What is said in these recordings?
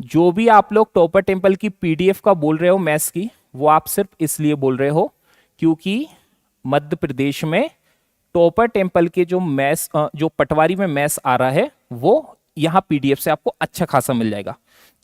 जो भी आप लोग टॉपर टेम्पल की पीडीएफ का बोल रहे हो मैथ्स की, वो आप सिर्फ इसलिए बोल रहे हो क्योंकि मध्य प्रदेश में टॉपर टेम्पल के जो मैथ्स, जो पटवारी में मैथ्स आ रहा है, वो यहाँ पीडीएफ से आपको अच्छा खासा मिल जाएगा।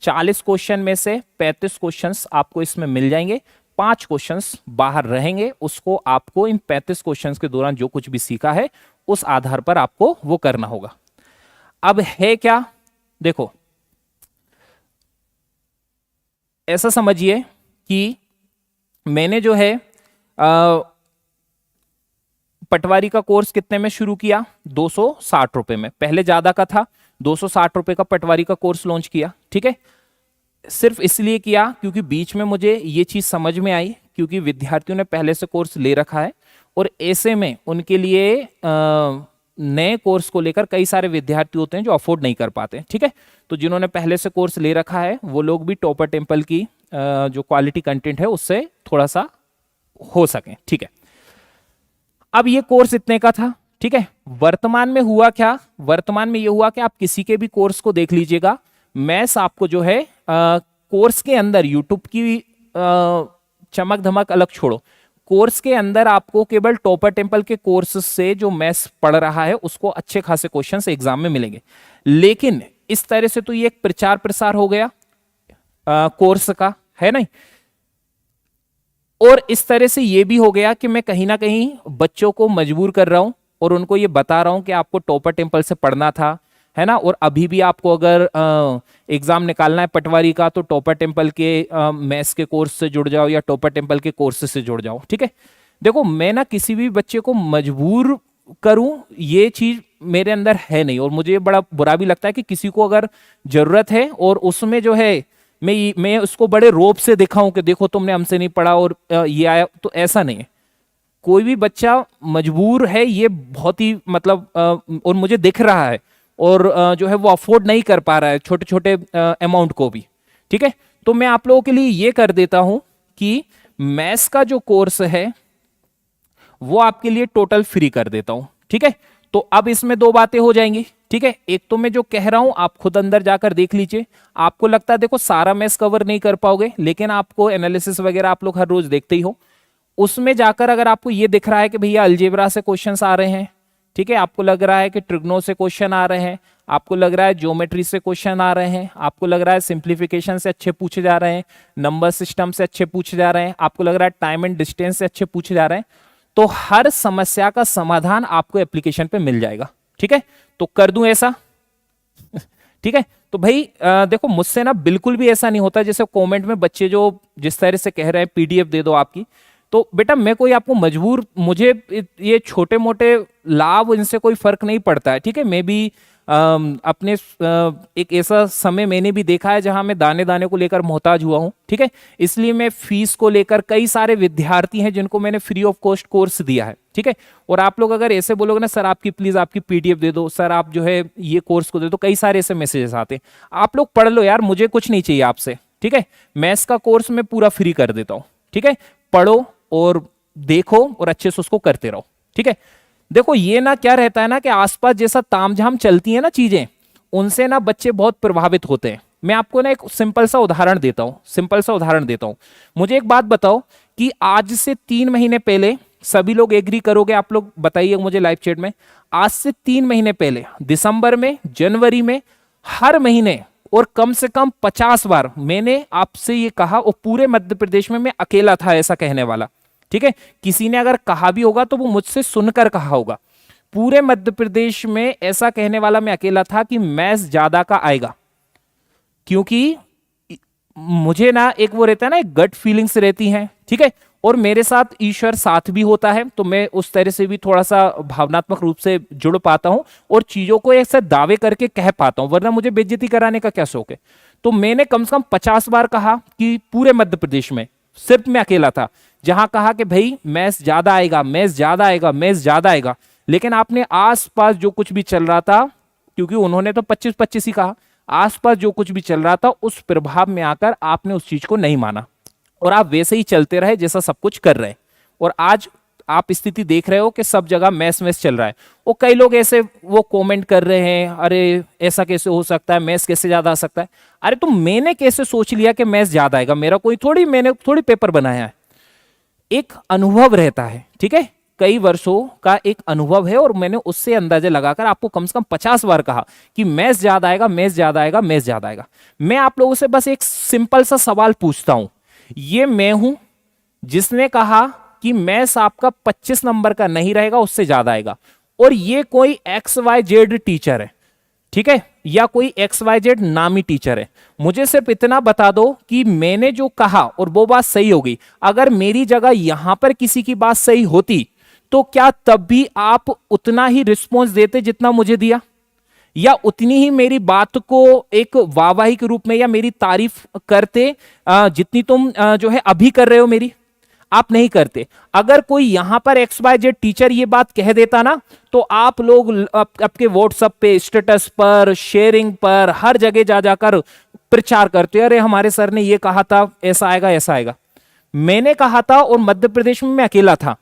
40 क्वेश्चन में से 35 क्वेश्चंस आपको इसमें मिल जाएंगे, 5 क्वेश्चंस बाहर रहेंगे। उसको आपको इन 35 क्वेश्चंस के दौरान जो कुछ भी सीखा है उस आधार पर आपको वो करना होगा। अब है क्या, देखो ऐसा समझिए कि मैंने जो है पटवारी का कोर्स कितने में शुरू किया, 260 रुपए में। पहले ज्यादा का था, 260 रुपए का पटवारी का कोर्स लॉन्च किया। ठीक है, सिर्फ इसलिए किया क्योंकि बीच में मुझे ये चीज समझ में आई, क्योंकि विद्यार्थियों ने पहले से कोर्स ले रखा है और ऐसे में उनके लिए नए कोर्स को लेकर कई सारे विद्यार्थी होते हैं जो अफोर्ड नहीं कर पाते। ठीक है, तो जिन्होंने पहले से कोर्स ले रखा है वो लोग भी टॉपर टेम्पल की जो क्वालिटी कंटेंट है उससे थोड़ा सा हो सके। ठीक है, अब ये कोर्स इतने का था। ठीक है, वर्तमान में हुआ क्या, वर्तमान में ये हुआ कि आप किसी के भी कोर्स को देख लीजिएगा, मैथ्स आपको जो है कोर्स के अंदर यूट्यूब की चमक धमक अलग छोड़ो, कोर्स के अंदर आपको केवल टॉपर टेम्पल के कोर्स से जो मैथ्स पढ़ रहा है उसको अच्छे खासे क्वेश्चंस एग्जाम में मिलेंगे। लेकिन इस तरह से तो ये एक प्रचार प्रसार हो गया कोर्स का, है नहीं। और इस तरह से ये भी हो गया कि मैं कहीं ना कहीं बच्चों को मजबूर कर रहा हूं और उनको ये बता रहा हूं कि आपको टॉपर टेम्पल से पढ़ना था, है ना। और अभी भी आपको अगर एग्जाम निकालना है पटवारी का तो टॉपर टेम्पल के मैथ्स के कोर्स से जुड़ जाओ या टॉपर टेम्पल के कोर्स से जुड़ जाओ। ठीक है, देखो मैं ना किसी भी बच्चे को मजबूर करूं ये चीज मेरे अंदर है नहीं, और मुझे बड़ा बुरा भी लगता है कि किसी को अगर जरूरत है और उसमें जो है मैं उसको बड़े रोब से दिखाऊं कि देखो तुमने हमसे नहीं पढ़ा और ये आया, तो ऐसा नहीं है। कोई भी बच्चा मजबूर है ये बहुत ही मतलब और मुझे दिख रहा है, और जो है वो अफोर्ड नहीं कर पा रहा है छोटे छोटे अमाउंट को भी। ठीक है, तो मैं आप लोगों के लिए ये कर देता हूं कि मैथ्स का जो कोर्स है वो आपके लिए टोटल फ्री कर देता हूं। ठीक है, तो अब इसमें दो बातें हो जाएंगी। ठीक है, एक तो मैं जो कह रहा हूं आप खुद अंदर जाकर देख लीजिए। आपको लगता है देखो सारा मैथ्स कवर नहीं कर पाओगे, लेकिन आपको एनालिसिस वगैरह आप लोग हर रोज देखते ही हो, उसमें जाकर अगर आपको ये दिख रहा है कि भैया अलजेब्रा से क्वेश्चंस आ रहे हैं, ठीक है, आपको लग रहा है कि ट्रिग्नो से क्वेश्चन आ रहे हैं, आपको लग रहा है ज्योमेट्री से क्वेश्चन आ रहे हैं, आपको लग रहा है सिंप्लीफिकेशन से अच्छे पूछे जा रहे हैं, नंबर सिस्टम से अच्छे पूछे जा रहे हैं, आपको लग रहा है टाइम एंड डिस्टेंस से अच्छे पूछे जा रहे हैं, तो हर समस्या का समाधान आपको एप्लीकेशन पे मिल जाएगा। ठीक है, तो कर दूं ऐसा? ठीक है, तो भाई देखो मुझसे ना बिल्कुल भी ऐसा नहीं होता जैसे कमेंट में बच्चे जो जिस तरह से कह रहे हैं पीडीएफ दे दो आपकी, तो बेटा मैं कोई आपको मजबूर, मुझे ये छोटे मोटे लाभ इनसे कोई फर्क नहीं पड़ता है। ठीक है, मैं भी अपने एक ऐसा समय मैंने भी देखा है जहां मैं दाने दाने को लेकर मोहताज हुआ हूं। ठीक है, इसलिए मैं फीस को लेकर, कई सारे विद्यार्थी हैं जिनको मैंने फ्री ऑफ कॉस्ट कोर्स दिया है। ठीक है, और आप लोग अगर ऐसे बोलोगे ना सर आपकी प्लीज आपकी पीडीएफ दे दो, सर आप जो है ये कोर्स को दे दो, कई सारे ऐसे मैसेजेस आते हैं। आप लोग पढ़ लो यार, मुझे कुछ नहीं चाहिए आपसे। ठीक है, मैथ्स का कोर्स मैं पूरा फ्री कर देता हूं। ठीक है, पढ़ो और देखो और अच्छे से उसको करते रहो। ठीक है, देखो ये ना क्या रहता है ना कि आसपास जैसा तामझाम चलती है ना चीजें, उनसे ना बच्चे बहुत प्रभावित होते हैं। मैं आपको ना एक सिंपल सा उदाहरण देता हूं, सिंपल सा उदाहरण देता हूं। मुझे एक बात बताओ कि आज से 3 महीने पहले, सभी लोग एग्री करोगे, आप लोग बताइए मुझे लाइव चैट में, आज से 3 महीने पहले दिसंबर में, जनवरी में, हर महीने और कम से कम 50 बार मैंने आपसे ये कहा, और पूरे मध्य प्रदेश में मैं अकेला था ऐसा कहने वाला। ठीक है, किसी ने अगर कहा भी होगा तो वो मुझसे सुनकर कहा होगा। पूरे मध्य प्रदेश में ऐसा कहने वाला मैं अकेला था कि मैथ्स ज्यादा का आएगा, क्योंकि मुझे ना एक वो रहता है ना, एक गट फीलिंग्स रहती हैं। ठीक है, और मेरे साथ ईश्वर साथ भी होता है, तो मैं उस तरह से भी थोड़ा सा भावनात्मक रूप से जुड़ पाता हूं और चीजों को ऐसे दावे करके कह पाता हूं, वरना मुझे बेइज्जती कराने का क्या शौक है। तो मैंने कम से कम 50 बार कहा कि पूरे मध्य प्रदेश में सिर्फ मैं अकेला था जहां कहा कि भाई मैथ्स ज्यादा आएगा, मैथ्स ज्यादा आएगा, मैथ्स ज्यादा आएगा। लेकिन आपने आसपास जो कुछ भी चल रहा था, क्योंकि उन्होंने तो 25-25 ही कहा, आसपास जो कुछ भी चल रहा था उस प्रभाव में आकर आपने उस चीज को नहीं माना और आप वैसे ही चलते रहे जैसा सब कुछ कर रहे। और आज आप स्थिति देख रहे हो कि सब जगह मैथ्स मैथ्स चल रहा है, और कई लोग ऐसे वो कमेंट कर रहे हैं, अरे ऐसा कैसे हो सकता है, मैथ्स कैसे ज्यादा आ सकता है। अरे तो मैंने कैसे सोच लिया कि मैथ्स ज्यादा आएगा, मैंने थोड़ी पेपर बनाया है, एक अनुभव रहता है, ठीक है, कई वर्षों का एक अनुभव है, और मैंने उससे अंदाजा लगाकर आपको कम से कम 50 बार कहा कि मैथ्स ज्यादा आएगा, मैथ्स ज्यादा आएगा, मैथ्स ज्यादा आएगा। मैं आप लोगों से बस एक सिंपल सा सवाल पूछता हूं, ये मैं हूं जिसने कहा कि मैथ्स आपका 25 नंबर का नहीं रहेगा, उससे ज्यादा आएगा, और ये कोई XYZ टीचर है, ठीक है, या कोई XYZ नामी टीचर है। मुझे सिर्फ इतना बता दो कि मैंने जो कहा और वो बात सही हो गई। अगर मेरी जगह यहां पर किसी की बात सही होती तो क्या तब भी आप उतना ही रिस्पॉन्स देते जितना मुझे दिया, या उतनी ही मेरी बात को एक वाहवाही के रूप में या मेरी तारीफ करते जितनी तुम जो है अभी कर रहे हो मेरी? आप नहीं करते। अगर कोई यहां पर XYZ टीचर ये बात कह देता ना, तो आप लोग आपके व्हाट्सएप पे, स्टेटस पर, शेयरिंग पर, हर जगह जा जाकर प्रचार करते, अरे हमारे सर ने ये कहा था, ऐसा आएगा ऐसा आएगा। मैंने कहा था और मध्य प्रदेश में मैं अकेला था,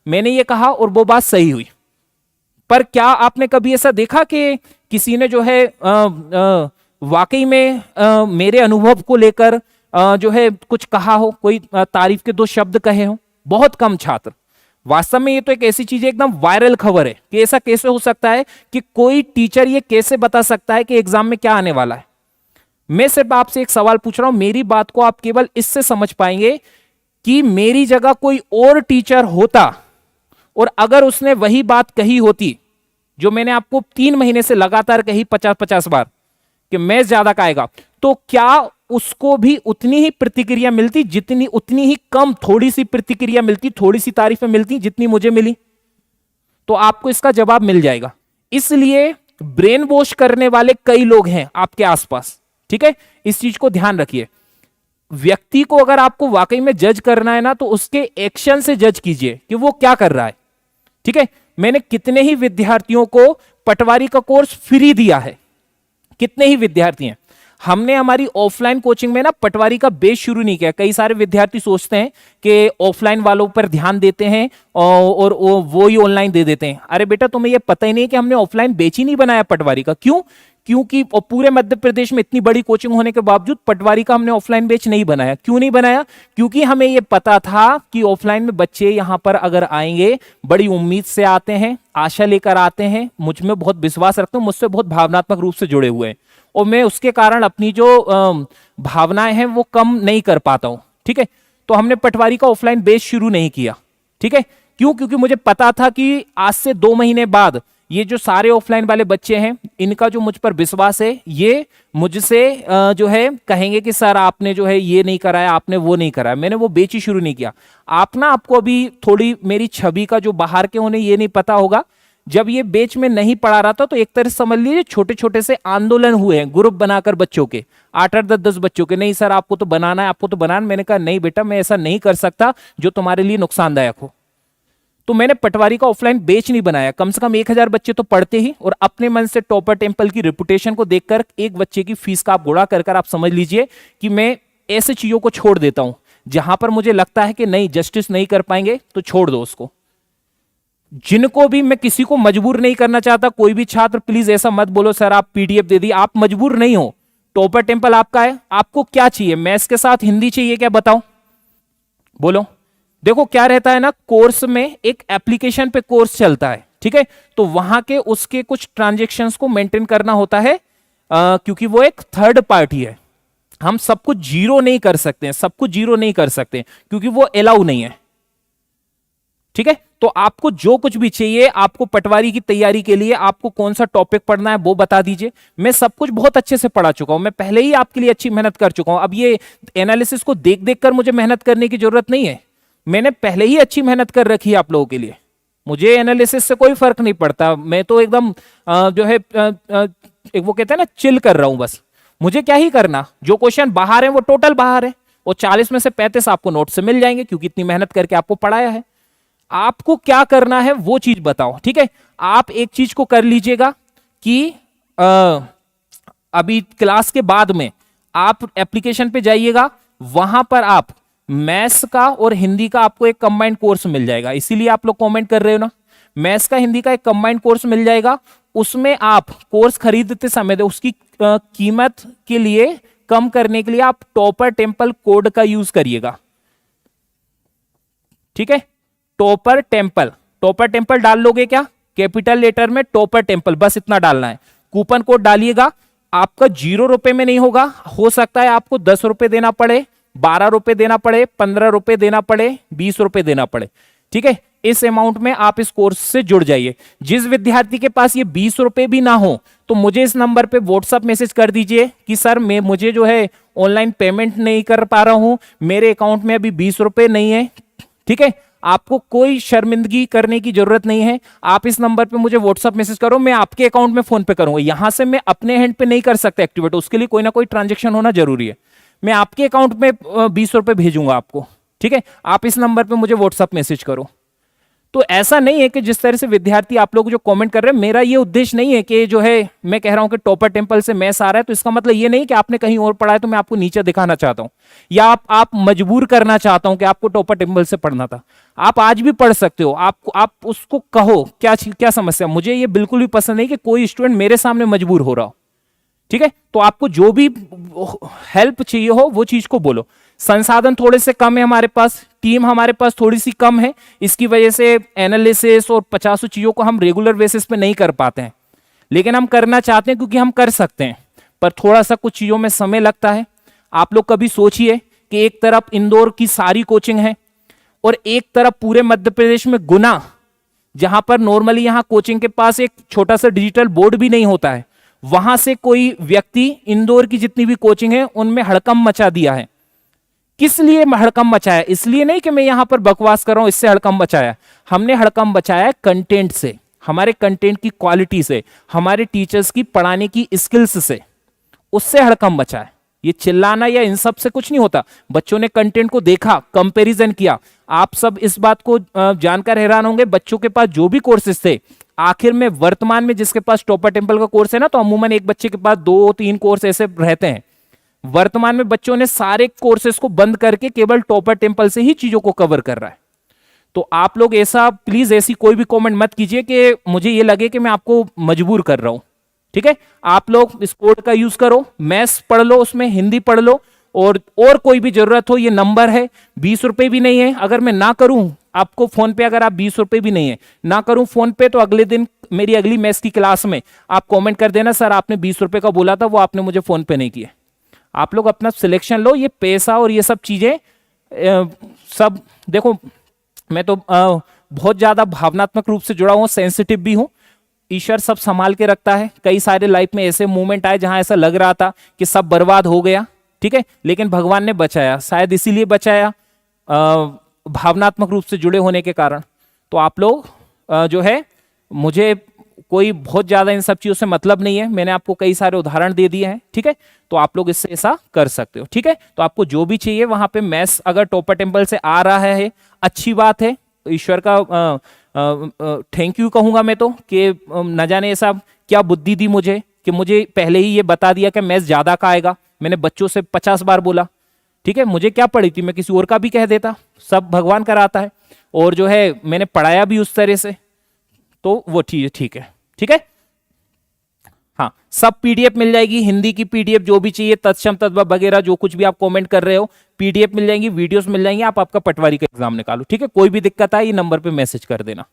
मैंने ये कहा और वो बात सही हुई। पर क्या आपने कभी ऐसा देखा कि किसी ने जो है वाकई में मेरे अनुभव को लेकर जो है कुछ कहा हो, कोई तारीफ के दो शब्द कहे हो? बहुत कम छात्र। वास्तव में ये तो एक ऐसी चीज है, एकदम वायरल खबर है कि ऐसा कैसे हो सकता है कि कोई टीचर ये कैसे बता सकता है कि एग्जाम में क्या आने वाला है। मैं सिर्फ आपसे एक सवाल पूछ रहा हूं, मेरी बात को आप केवल इससे समझ पाएंगे कि मेरी जगह कोई और टीचर होता और अगर उसने वही बात कही होती जो मैंने आपको 3 महीने से लगातार कही 50-50 बार कि मैथ्स ज्यादा का आएगा, तो क्या उसको भी उतनी ही प्रतिक्रिया मिलती, जितनी, उतनी ही कम, थोड़ी सी प्रतिक्रिया मिलती, थोड़ी सी तारीफें मिलती जितनी मुझे मिली? तो आपको इसका जवाब मिल जाएगा। इसलिए ब्रेन वॉश करने वाले कई लोग हैं आपके आसपास, ठीक है, इस चीज को ध्यान रखिए। व्यक्ति को अगर आपको वाकई में जज करना है ना, तो उसके एक्शन से जज कीजिए कि वो क्या कर रहा है, ठीक है। मैंने कितने ही विद्यार्थियों को पटवारी का कोर्स फ्री दिया है, कितने ही विद्यार्थी हैं। हमने हमारी ऑफलाइन कोचिंग में ना पटवारी का बेस शुरू नहीं किया। कई सारे विद्यार्थी सोचते हैं कि ऑफलाइन वालों पर ध्यान देते हैं और वो ही ऑनलाइन दे देते हैं। अरे बेटा, तुम्हें ये पता ही नहीं है कि हमने ऑफलाइन बेच ही नहीं बनाया पटवारी का। क्यों? क्योंकि पूरे मध्य प्रदेश में इतनी बड़ी कोचिंग होने के बावजूद पटवारी का हमने ऑफलाइन बैच नहीं बनाया। क्यों नहीं बनाया? क्योंकि हमें यह पता था कि ऑफलाइन में बच्चे यहां पर अगर आएंगे, बड़ी उम्मीद से आते हैं, आशा लेकर आते हैं, मुझ में बहुत विश्वास रखते हैं, मुझसे बहुत भावनात्मक रूप से जुड़े हुए हैं, और मैं उसके कारण अपनी जो भावनाएं हैं वो कम नहीं कर पाता हूं, ठीक है। तो हमने पटवारी का ऑफलाइन बेच शुरू नहीं किया, ठीक है। क्यों? क्योंकि मुझे पता था कि आज से 2 महीने बाद ये जो सारे ऑफलाइन वाले बच्चे हैं, इनका जो मुझ पर विश्वास है, ये मुझसे जो है कहेंगे कि सर आपने जो है ये नहीं कराया, आपने वो नहीं कराया। मैंने वो बेच ही शुरू नहीं किया। आपको अभी थोड़ी मेरी छवि का जो बाहर के उन्हें ये नहीं पता होगा। जब ये बेच में नहीं पढ़ा रहा था तो एक तरह से समझ लीजिए छोटे छोटे से आंदोलन हुए हैं, ग्रुप बनाकर बच्चों के, 8-8, 10-10 बच्चों के, नहीं सर आपको तो बनाना है, आपको तो बनाना। मैंने कहा नहीं बेटा, मैं ऐसा नहीं कर सकता जो तुम्हारे लिए नुकसानदायक हो। तो मैंने पटवारी का ऑफलाइन बेच नहीं बनाया। कम से कम 1000 बच्चे तो पढ़ते ही, और अपने मन से टॉपर टेम्पल की रेपुटेशन को देखकर एक बच्चे की फीस का आप गुणा कर आप समझ लीजिए कि मैं ऐसे चीजों को छोड़ देता हूं। जहां पर मुझे लगता है कि नहीं, जस्टिस नहीं कर पाएंगे तो छोड़ दो उसको। जिनको भी, मैं किसी को मजबूर नहीं करना चाहता। कोई भी छात्र प्लीज ऐसा मत बोलो सर आप PDF दे दी, आप मजबूर नहीं हो। टॉपर टेम्पल आपका है। आपको क्या चाहिए? मैथ्स के साथ हिंदी चाहिए क्या? बताओ, बोलो। देखो क्या रहता है ना, कोर्स में एक एप्लीकेशन पे कोर्स चलता है, ठीक है। तो वहां के उसके कुछ ट्रांजेक्शन्स को मेंटेन करना होता है, क्योंकि वो एक थर्ड पार्टी है। हम सब कुछ जीरो नहीं कर सकते, सब कुछ जीरो नहीं कर सकते क्योंकि वो अलाउ नहीं है, ठीक है। तो आपको जो कुछ भी चाहिए, आपको पटवारी की तैयारी के लिए आपको कौन सा टॉपिक पढ़ना है वो बता दीजिए। मैं सब कुछ बहुत अच्छे से पढ़ा चुका हूं, मैं पहले ही आपके लिए अच्छी मेहनत कर चुका हूं। अब ये एनालिसिस को देख देख कर मुझे मेहनत करने की जरूरत नहीं है। मैंने पहले ही अच्छी मेहनत कर रखी है आप लोगों के लिए। मुझे एनालिसिस से कोई फर्क नहीं पड़ता। मैं तो एकदम जो है एक वो कहते हैं ना, चिल कर रहा हूं बस। मुझे क्या ही करना, जो क्वेश्चन बाहर है वो टोटल बाहर है, और 40 में से 35 आपको नोट से मिल जाएंगे क्योंकि इतनी मेहनत करके आपको पढ़ाया है। आपको क्या करना है वो चीज बताओ, ठीक है। आप एक चीज को कर लीजिएगा कि अभी क्लास के बाद में आप एप्लीकेशन पे जाइएगा, वहां पर आप मैथ्स का और हिंदी का आपको एक कंबाइंड कोर्स मिल जाएगा, इसीलिए आप लोग कमेंट कर रहे हो ना। मैथ्स का हिंदी का एक कंबाइंड कोर्स मिल जाएगा, उसमें आप कोर्स खरीदते समय उसकी कीमत के लिए कम करने के लिए आप टॉपर टेम्पल कोड का यूज करिएगा, ठीक है। टॉपर टेम्पल डाल लोगे क्या, कैपिटल लेटर में टॉपर टेम्पल, बस इतना डालना है। कूपन कोड डालिएगा, आपका 0 रुपए में नहीं होगा, हो सकता है आपको 10 रुपए देना पड़े, 12 रुपए देना पड़े, 15 रुपए देना पड़े, 20 रुपए देना पड़े, ठीक है। इस अमाउंट में आप इस कोर्स से जुड़ जाइए। जिस विद्यार्थी के पास ये 20 रुपए भी ना हो तो मुझे इस नंबर पे व्हाट्सएप मैसेज कर दीजिए कि सर मुझे जो है ऑनलाइन पेमेंट नहीं कर पा रहा हूं, मेरे अकाउंट में अभी 20 रुपए नहीं है, ठीक है। आपको कोई शर्मिंदगी करने की जरूरत नहीं है, आप इस नंबर पे मुझे व्हाट्सएप मैसेज करो, मैं आपके अकाउंट में फोन पे करूंगा। यहां से मैं अपने हैंड पे नहीं कर सकता एक्टिवेट, उसके लिए कोई ना कोई ट्रांजेक्शन होना जरूरी है। मैं आपके अकाउंट में 20 रुपए भेजूंगा आपको, ठीक है। आप इस नंबर पे मुझे व्हाट्सएप मैसेज करो। तो ऐसा नहीं है कि जिस तरह से विद्यार्थी आप लोग जो कमेंट कर रहे हैं, मेरा ये उद्देश्य नहीं है कि जो है मैं कह रहा हूं कि टॉपर टेम्पल से मैथ्स आ रहा है तो इसका मतलब ये नहीं कि आपने कहीं और पढ़ा है तो मैं आपको नीचे दिखाना चाहता हूं, या आप मजबूर करना चाहता हूं कि आपको टॉपर टेम्पल से पढ़ना था। आप आज भी पढ़ सकते हो, आप उसको कहो क्या समस्या। मुझे ये बिल्कुल भी पसंद नहीं कि कोई स्टूडेंट मेरे सामने मजबूर हो रहा हो, ठीक है। तो आपको जो भी हेल्प चाहिए हो वो चीज को बोलो। संसाधन थोड़े से कम है हमारे पास, टीम हमारे पास थोड़ी सी कम है, इसकी वजह से एनालिसिस और 50 चीजों को हम रेगुलर बेसिस पे नहीं कर पाते हैं, लेकिन हम करना चाहते हैं क्योंकि हम कर सकते हैं, पर थोड़ा सा कुछ चीजों में समय लगता है। आप लोग कभी सोचिए कि एक तरफ इंदौर की सारी कोचिंग है और एक तरफ पूरे मध्य प्रदेश में गुना, जहां पर नॉर्मली यहां कोचिंग के पास एक छोटा सा डिजिटल बोर्ड भी नहीं होता है, वहां से कोई व्यक्ति इंदौर की जितनी भी कोचिंग है उनमें हड़कंप मचा दिया है। किस लिए हड़कंप मचाया? इसलिए नहीं कि मैं यहां पर बकवास कर रहा हूं इससे हड़कंप मचाया, हमने हड़कंप मचाया कंटेंट से, हमारे कंटेंट की क्वालिटी से, हमारे टीचर्स की पढ़ाने की स्किल्स से, उससे हड़कंप मचाया। ये चिल्लाना या इन सब से कुछ नहीं होता। बच्चों ने कंटेंट को देखा, कंपैरिजन किया। आप सब इस बात को जानकर हैरान होंगे, बच्चों के पास जो भी कोर्सेज थे, आखिर में वर्तमान में जिसके पास टॉपर टेम्पल का कोर्स है ना, तो अमूमन एक बच्चे के पास 2-3 कोर्स ऐसे रहते हैं। वर्तमान में बच्चों ने सारे कोर्सेज को बंद करके केवल टॉपर टेम्पल से ही चीजों को कवर कर रहा है। तो आप लोग ऐसा प्लीज ऐसी कोई भी कमेंट मत कीजिए कि मुझे ये लगे कि मैं आपको मजबूर कर रहा हूं, ठीक है। आप लोग इस कोड का यूज करो, मैथ्स पढ़ लो, उसमें हिंदी पढ़ लो, और कोई भी जरूरत हो, ये नंबर है। 20 रुपए भी नहीं है, अगर मैं ना करूं आपको फोन पे, अगर आप 20 रुपए भी नहीं है ना करूं फोन पे, तो अगले दिन मेरी अगली मैथ्स की क्लास में आप कमेंट कर देना, सर आपने 20 रुपए का बोला था, वो आपने मुझे फोन पे नहीं किया। आप लोग अपना सिलेक्शन लो। ये पैसा और ये सब चीजें सब देखो, मैं तो बहुत ज्यादा भावनात्मक रूप से जुड़ा हूं, सेंसिटिव भी हूं। ईश्वर सब संभाल के रखता है। कई सारे लाइफ में ऐसे मोमेंट आए जहां ऐसा लग रहा था कि सब बर्बाद हो गया, ठीक है, लेकिन भगवान ने बचाया, शायद इसीलिए बचाया, भावनात्मक रूप से जुड़े होने के कारण। तो आप लोग जो है, मुझे कोई बहुत ज्यादा इन सब चीजों से मतलब नहीं है, मैंने आपको कई सारे उदाहरण दे दिए हैं, ठीक है। तो आप लोग इससे ऐसा कर सकते हो, ठीक है। तो आपको जो भी चाहिए वहां पे, मैथ्स अगर टॉपर टेम्पल से आ रहा है अच्छी बात है, ईश्वर का थैंक यू कहूंगा मैं तो, कि न जाने ऐसा क्या बुद्धि दी मुझे कि मुझे पहले ही ये बता दिया कि मैथ्स ज्यादा का आएगा। मैंने बच्चों से 50 बार बोला, ठीक है, मुझे क्या पड़ी थी, मैं किसी और का भी कह देता। सब भगवान कराता है, और जो है मैंने पढ़ाया भी उस तरह से, तो वो ठीक है, ठीक है। हाँ, सब पीडीएफ मिल जाएगी, हिंदी की पीडीएफ जो भी चाहिए, तत्सम तद्भव वगैरह जो कुछ भी आप कमेंट कर रहे हो, पीडीएफ मिल जाएंगी, वीडियोस मिल जाएंगी। आप आपका पटवारी का एग्जाम निकालो, ठीक है। कोई भी दिक्कत आए ये नंबर पे मैसेज कर देना।